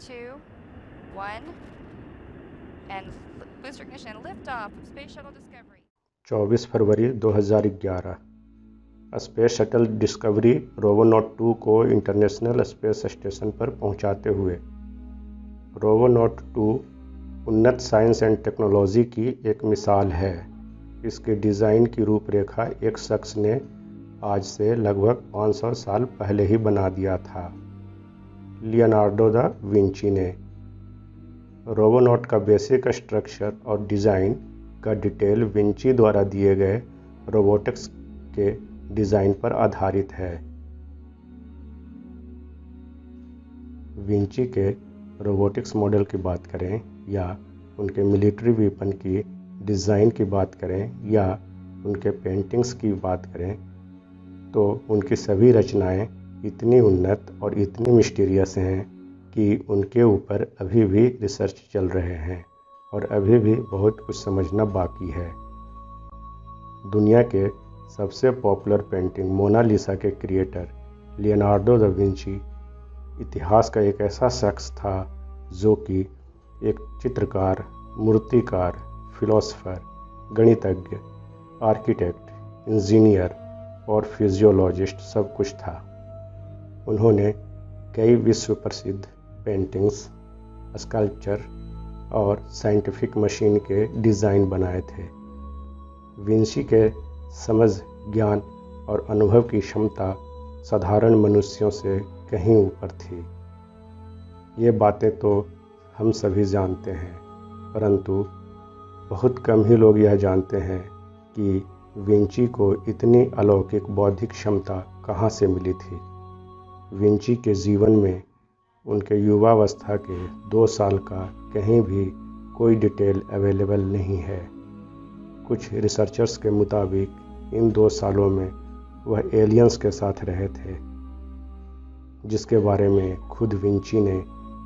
2, 1, and booster ignition liftoff of Space Shuttle Discovery. 24 February 2011 space shuttle discovery Robonaut 2 को international space station पर पहुंचाते हुए। Robonaut 2 उन्नत science and technology की एक मिसाल है। इसके डिज़ाइन की रूपरेखा एक शख्स ने आज से लगभग 500 साल पहले ही बना दिया था, लियोनार्डो दा विंची ने। रोबोनॉट का बेसिक स्ट्रक्चर और डिज़ाइन का डिटेल विंची द्वारा दिए गए रोबोटिक्स के डिज़ाइन पर आधारित है। विंची के रोबोटिक्स मॉडल की बात करें या उनके मिलिट्री वेपन की डिज़ाइन की बात करें या उनके पेंटिंग्स की बात करें, तो उनकी सभी रचनाएं इतनी उन्नत और इतनी मिस्टीरियस हैं कि उनके ऊपर अभी भी रिसर्च चल रहे हैं और अभी भी बहुत कुछ समझना बाकी है। दुनिया के सबसे पॉपुलर पेंटिंग मोनालिसा के क्रिएटर लियोनार्डो दा विंची इतिहास का एक ऐसा शख्स था जो कि एक चित्रकार, मूर्तिकार, फिलोसोफर, गणितज्ञ, आर्किटेक्ट, इंजीनियर और फिजियोलॉजिस्ट सब कुछ था। उन्होंने कई विश्व प्रसिद्ध पेंटिंग्स, स्कल्पचर और साइंटिफिक मशीन के डिज़ाइन बनाए थे। विंची के समझ, ज्ञान और अनुभव की क्षमता साधारण मनुष्यों से कहीं ऊपर थी। ये बातें तो हम सभी जानते हैं, परंतु बहुत कम ही लोग यह जानते हैं कि विंची को इतनी अलौकिक बौद्धिक क्षमता कहाँ से मिली थी। विंची के जीवन में उनके युवावस्था के 2 साल का कहीं भी कोई डिटेल अवेलेबल नहीं है। कुछ रिसर्चर्स के मुताबिक इन 2 सालों में वह एलियंस के साथ रहे थे, जिसके बारे में खुद विंची ने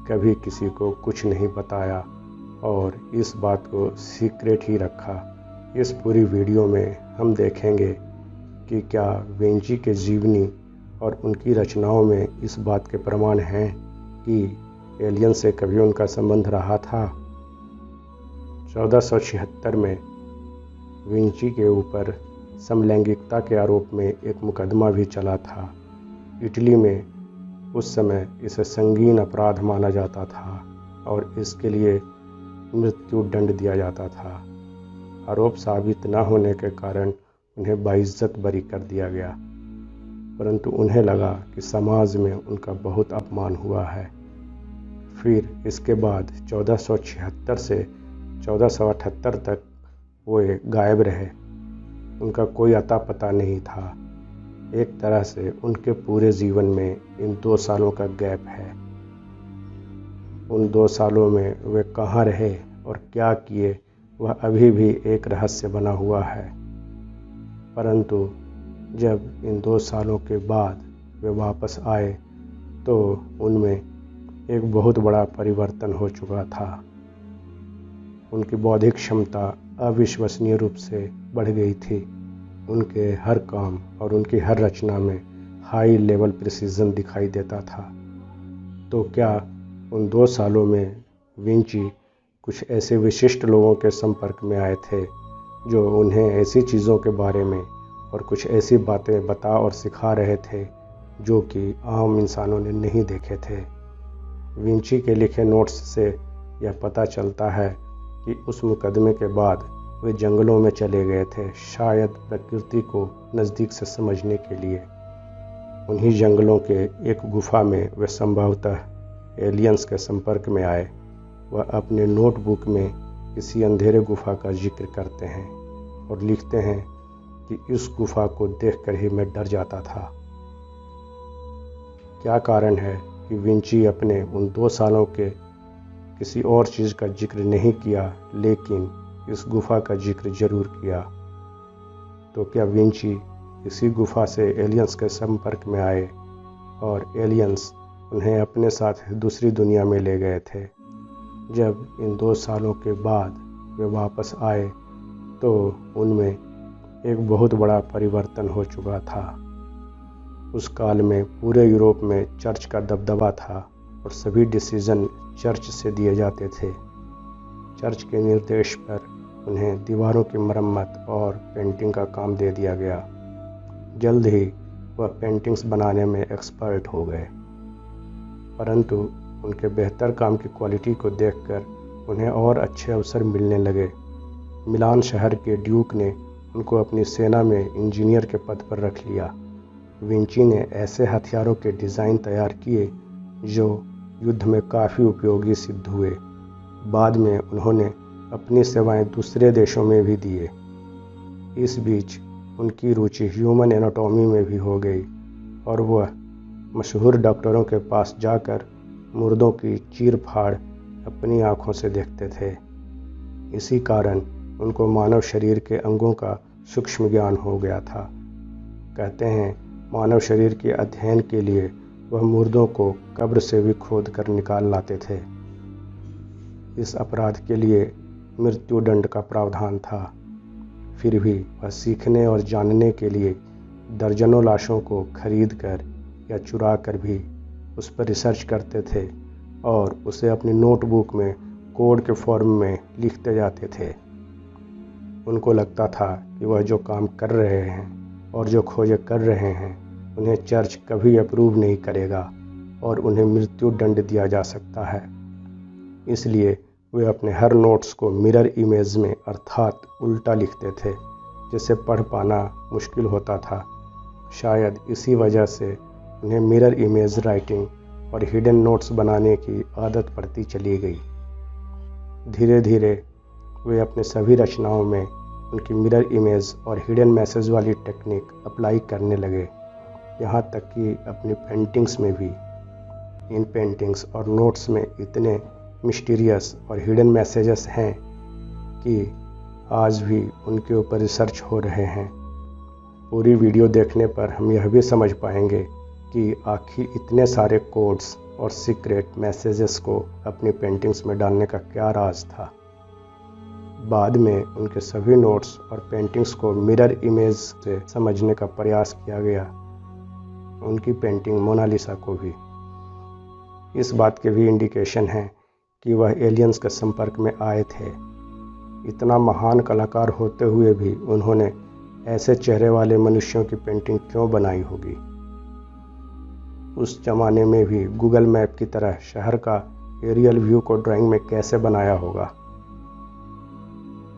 कभी किसी को कुछ नहीं बताया और इस बात को सीक्रेट ही रखा। इस पूरी वीडियो में हम देखेंगे कि क्या विंची के जीवनी और उनकी रचनाओं में इस बात के प्रमाण हैं कि एलियन से कभी उनका संबंध रहा था। 1476 में विंची के ऊपर समलैंगिकता के आरोप में एक मुकदमा भी चला था। इटली में उस समय इसे संगीन अपराध माना जाता था और इसके लिए मृत्यु दंड दिया जाता था। आरोप साबित न होने के कारण उन्हें बाइज्जत बरी कर दिया गया, परंतु उन्हें लगा कि समाज में उनका बहुत अपमान हुआ है। फिर इसके बाद 1476 से 1478 तक वो गायब रहे। उनका कोई अता पता नहीं था। एक तरह से उनके पूरे जीवन में इन 2 सालों का गैप है। उन 2 सालों में वे कहाँ रहे और क्या किए, वह अभी भी एक रहस्य बना हुआ है। परंतु जब इन 2 सालों के बाद वे वापस आए तो उनमें एक बहुत बड़ा परिवर्तन हो चुका था। उनकी बौद्धिक क्षमता अविश्वसनीय रूप से बढ़ गई थी। उनके हर काम और उनकी हर रचना में हाई लेवल प्रिसीजन दिखाई देता था। तो क्या उन 2 सालों में विंची कुछ ऐसे विशिष्ट लोगों के संपर्क में आए थे जो उन्हें ऐसी चीज़ों के बारे में और कुछ ऐसी बातें बता और सिखा रहे थे जो कि आम इंसानों ने नहीं देखे थे। विंची के लिखे नोट्स से यह पता चलता है कि उस मुकदमे के बाद वे जंगलों में चले गए थे, शायद प्रकृति को नज़दीक से समझने के लिए। उन्हीं जंगलों के एक गुफा में वे संभवतः एलियंस के संपर्क में आए। वह अपने नोटबुक में किसी अंधेरे गुफा का जिक्र करते हैं और लिखते हैं कि इस गुफा को देखकर ही मैं डर जाता था। क्या कारण है कि विंची अपने उन 2 सालों के किसी और चीज़ का जिक्र नहीं किया, लेकिन इस गुफा का जिक्र जरूर किया? तो क्या विंची इसी गुफा से एलियंस के संपर्क में आए और एलियंस उन्हें अपने साथ दूसरी दुनिया में ले गए थे? जब इन 2 सालों के बाद वे वापस आए तो उनमें एक बहुत बड़ा परिवर्तन हो चुका था। उस काल में पूरे यूरोप में चर्च का दबदबा था और सभी डिसीजन चर्च से दिए जाते थे। चर्च के निर्देश पर उन्हें दीवारों की मरम्मत और पेंटिंग का काम दे दिया गया। जल्द ही वह पेंटिंग्स बनाने में एक्सपर्ट हो गए, परंतु उनके बेहतर काम की क्वालिटी को देखकर उन्हें और अच्छे अवसर मिलने लगे। मिलान शहर के ड्यूक ने उनको अपनी सेना में इंजीनियर के पद पर रख लिया। विंची ने ऐसे हथियारों के डिज़ाइन तैयार किए जो युद्ध में काफ़ी उपयोगी सिद्ध हुए। बाद में उन्होंने अपनी सेवाएं दूसरे देशों में भी दिए। इस बीच उनकी रुचि ह्यूमन एनाटॉमी में भी हो गई और वह मशहूर डॉक्टरों के पास जाकर मुर्दों की चीर-फाड़ अपनी आँखों से देखते थे। इसी कारण उनको मानव शरीर के अंगों का सूक्ष्म ज्ञान हो गया था। कहते हैं मानव शरीर के अध्ययन के लिए वह मुर्दों को कब्र से भी खोद कर निकाल लाते थे। इस अपराध के लिए मृत्युदंड का प्रावधान था। फिर भी वह सीखने और जानने के लिए दर्जनों लाशों को खरीद कर या चुरा कर भी उस पर रिसर्च करते थे और उसे अपनी नोटबुक में कोड के फॉर्म में लिखते जाते थे। उनको लगता था कि वह जो काम कर रहे हैं और जो खोजें कर रहे हैं उन्हें चर्च कभी अप्रूव नहीं करेगा और उन्हें मृत्यु दंड दिया जा सकता है। इसलिए वे अपने हर नोट्स को मिरर इमेज में अर्थात उल्टा लिखते थे, जिसे पढ़ पाना मुश्किल होता था। शायद इसी वजह से उन्हें मिरर इमेज राइटिंग और हिडन नोट्स बनाने की आदत पड़ती चली गई। धीरे धीरे वे अपने सभी रचनाओं में उनकी मिरर इमेज और हिडन मैसेज वाली टेक्निक अप्लाई करने लगे, यहाँ तक कि अपनी पेंटिंग्स में भी। इन पेंटिंग्स और नोट्स में इतने मिस्टीरियस और हिडन मैसेजेस हैं कि आज भी उनके ऊपर रिसर्च हो रहे हैं। पूरी वीडियो देखने पर हम यह भी समझ पाएंगे कि आखिर इतने सारे कोड्स और सीक्रेट मैसेजेस को अपनी पेंटिंग्स में डालने का क्या राज था। बाद में उनके सभी नोट्स और पेंटिंग्स को मिरर इमेज से समझने का प्रयास किया गया। उनकी पेंटिंग मोनालिसा को भी। इस बात के भी इंडिकेशन हैं कि वह एलियंस के संपर्क में आए थे। इतना महान कलाकार होते हुए भी उन्होंने ऐसे चेहरे वाले मनुष्यों की पेंटिंग क्यों बनाई होगी। उस जमाने में भी गूगल मैप की तरह शहर का एरियल व्यू को ड्राइंग में कैसे बनाया होगा।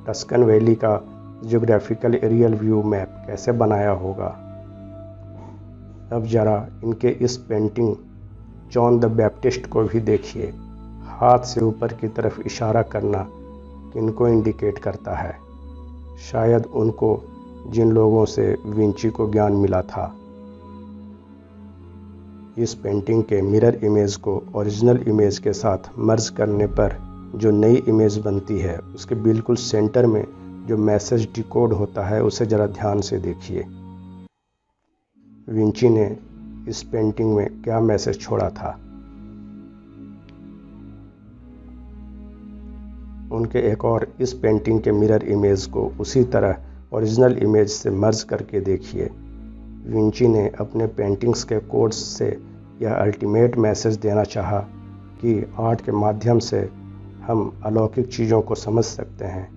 टस्कन वैली का ज्योग्राफिकल एरियल व्यू मैप कैसे बनाया होगा। अब जरा इनके इस पेंटिंग जॉन द बैप्टिस्ट को भी देखिए। हाथ से ऊपर की तरफ इशारा करना किनको इंडिकेट करता है। शायद उनको जिन लोगों से विंची को ज्ञान मिला था। इस पेंटिंग के मिरर इमेज को ओरिजिनल इमेज के साथ मर्ज करने पर जो नई इमेज बनती है उसके बिल्कुल सेंटर में जो मैसेज डिकोड होता है उसे जरा ध्यान से देखिए। विंची ने इस पेंटिंग में क्या मैसेज छोड़ा था। उनके एक और इस पेंटिंग के मिरर इमेज को उसी तरह ओरिजिनल इमेज से मर्ज करके देखिए। विंची ने अपने पेंटिंग्स के कोड्स से यह अल्टीमेट मैसेज देना चाहा कि आर्ट के माध्यम से हम अलौकिक चीज़ों को समझ सकते हैं।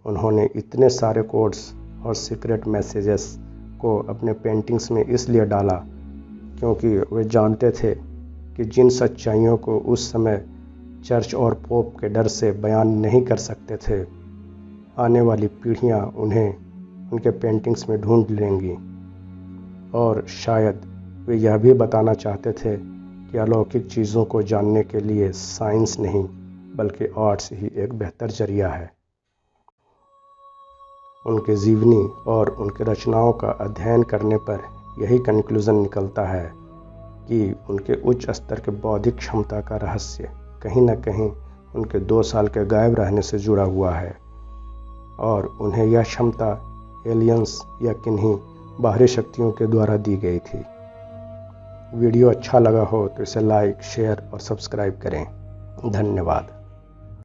उन्होंने इतने सारे कोड्स और सीक्रेट मैसेजेस को अपने पेंटिंग्स में इसलिए डाला क्योंकि वे जानते थे कि जिन सच्चाइयों को उस समय चर्च और पोप के डर से बयान नहीं कर सकते थे, आने वाली पीढ़ियां उन्हें उनके पेंटिंग्स में ढूंढ लेंगी। और शायद वे यह भी बताना चाहते थे कि अलौकिक चीज़ों को जानने के लिए साइंस नहीं बल्कि आर्ट्स ही एक बेहतर जरिया है। उनके जीवनी और उनके रचनाओं का अध्ययन करने पर यही कंक्लूज़न निकलता है कि उनके उच्च स्तर के बौद्धिक क्षमता का रहस्य कहीं न कहीं उनके 2 साल के गायब रहने से जुड़ा हुआ है और उन्हें यह क्षमता एलियंस या किन्हीं बाहरी शक्तियों के द्वारा दी गई थी। वीडियो अच्छा लगा हो तो इसे लाइक, शेयर और सब्सक्राइब करें। धन्यवाद।